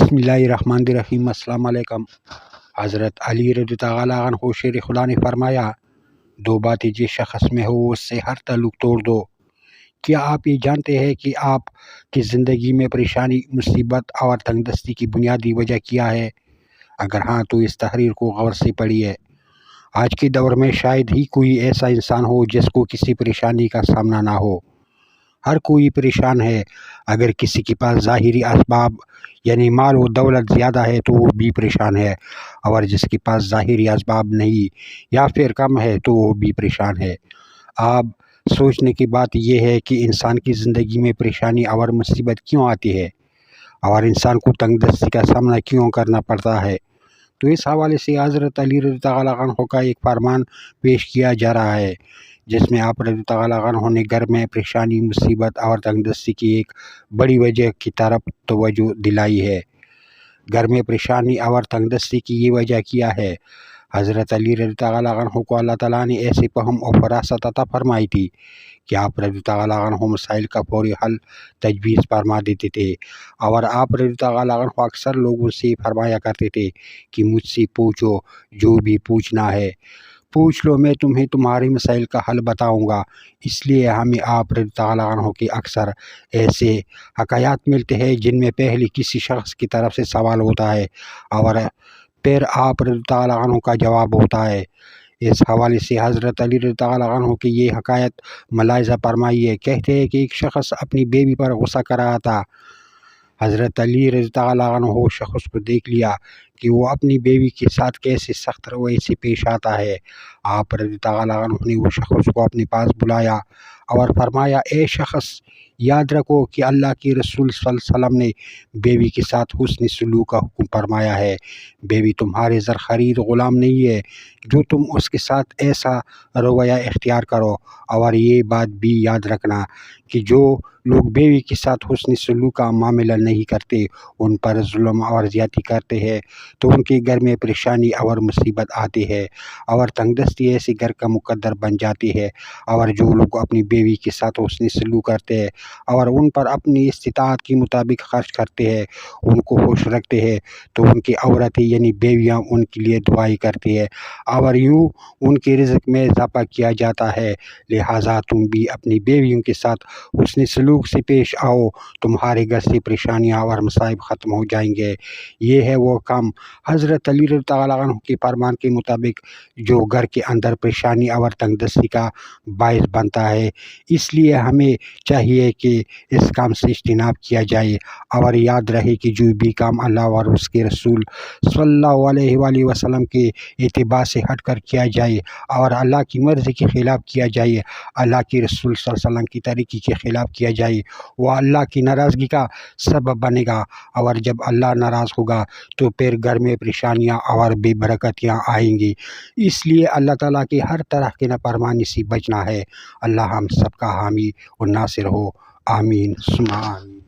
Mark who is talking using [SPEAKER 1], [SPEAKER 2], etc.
[SPEAKER 1] بسم اللہ الرحمن الرحیم۔ السلام علیکم۔ حضرت علی رضی اللہ عنہ شیر خدا نے فرمایا، دو باتیں جس شخص میں ہو اس سے ہر تعلق توڑ دو۔ کیا آپ یہ جانتے ہیں کہ آپ کی زندگی میں پریشانی، مصیبت اور تنگ دستی کی بنیادی وجہ کیا ہے؟ اگر ہاں تو اس تحریر کو غور سے پڑھیے۔ آج کے دور میں شاید ہی کوئی ایسا انسان ہو جس کو کسی پریشانی کا سامنا نہ ہو۔ ہر کوئی پریشان ہے۔ اگر کسی کے پاس ظاہری اسباب یعنی مال و دولت زیادہ ہے تو وہ بھی پریشان ہے، اور جس کے پاس ظاہری اسباب نہیں یا پھر کم ہے تو وہ بھی پریشان ہے۔ اب سوچنے کی بات یہ ہے کہ انسان کی زندگی میں پریشانی اور مصیبت کیوں آتی ہے، اور انسان کو تنگ دستی کا سامنا کیوں کرنا پڑتا ہے۔ تو اس حوالے سے حضرت علی رضی اللہ عنہ کا ایک فرمان پیش کیا جا رہا ہے، جس میں آپ رضی اللہ عنہ نے گھر میں پریشانی، مصیبت اور تنگ دستی کی ایک بڑی وجہ کی طرف توجہ دلائی ہے۔ گھر میں پریشانی اور تنگ دستی کی یہ وجہ کیا ہے؟ حضرت علی رضی اللہ عنہ کو اللہ تعالیٰ نے ایسی فہم و فراست عطا فرمائی تھی کہ آپ رضی اللہ عنہ مسائل کا فوری حل تجویز فرما دیتے تھے، اور آپ رضی اللہ عنہ اکثر لوگوں سے فرمایا کرتے تھے کہ مجھ سے پوچھو، جو بھی پوچھنا ہے پوچھ لو، میں تمہیں تمہارے مسائل کا حل بتاؤں گا۔ اس لیے ہمیں آپ رضی اللہ عنہ کے اکثر ایسے حکایات ملتے ہیں جن میں پہلے کسی شخص کی طرف سے سوال ہوتا ہے اور پھر آپ رضی اللہ عنہ کا جواب ہوتا ہے۔ اس حوالے سے حضرت علی رضی اللہ عنہ کی یہ حکایت ملاحظہ فرمائیے۔ کہتے ہیں کہ ایک شخص اپنی بیوی پر غصہ کر رہا تھا۔ حضرت علی رضی اللہ عنہ شخص کو دیکھ لیا کہ وہ اپنی بیوی کے ساتھ کیسے سخت رویے سے پیش آتا ہے۔ آپ رضی اللہ عنہ نے وہ شخص کو اپنے پاس بلایا اور فرمایا، اے شخص، یاد رکھو کہ اللہ کے رسول صلی اللہ علیہ وسلم نے بیوی کے ساتھ حسن سلوک کا حکم فرمایا ہے۔ بیوی تمہارے زر خرید غلام نہیں ہے جو تم اس کے ساتھ ایسا رویہ اختیار کرو، اور یہ بات بھی یاد رکھنا کہ جو لوگ بیوی کے ساتھ حسن سلوک کا معاملہ نہیں کرتے، ان پر ظلم اور زیادتی کرتے ہیں، تو ان کے گھر میں پریشانی اور مصیبت آتی ہے، اور تنگ دستی ایسے گھر کا مقدر بن جاتی ہے۔ اور جو لوگ اپنی بیوی کے ساتھ حسن سلوک کرتے ہیں اور ان پر اپنی استطاعت کے مطابق خرچ کرتے ہیں، ان کو خوش رکھتے ہیں، تو ان کی عورتیں یعنی بیویاں ان کے لیے دعائیں کرتی ہے، اور یوں ان کے رزق میں اضافہ کیا جاتا ہے۔ لہٰذا تم بھی اپنی بیویوں کے ساتھ حسن سلوک سے پیش آؤ، تمہارے گھر سے پریشانیاں اور مصائب ختم ہو جائیں گے۔ یہ ہے وہ کام حضرت علی رضی اللہ عنہ کے فرمان کے مطابق جو گھر کے اندر پریشانی اور تنگ دستی کا باعث بنتا ہے۔ اس لیے ہمیں چاہیے کہ اس کام سے اجتناب کیا جائے، اور یاد رہے کہ جو بھی کام اللہ اور اس کے رسول صلی اللہ علیہ وآلہ وسلم کے اتباع سے ہٹ کر کیا جائے اور اللہ کی مرضی کے خلاف کیا جائے، اللہ کے رسول صلی اللہ علیہ وسلم کی طریقے کے خلاف کیا جائے، وہ اللہ کی ناراضگی کا سبب بنے گا، اور جب اللہ ناراض ہوگا تو پھر گھر میں پریشانیاں اور بے برکتیاں آئیں گی۔ اس لیے اللہ تعالیٰ کی ہر طرح کی نافرمانی سے بچنا ہے۔ اللہ ہم سب کا حامی اور ناصر ہو، آمین ثم آمین۔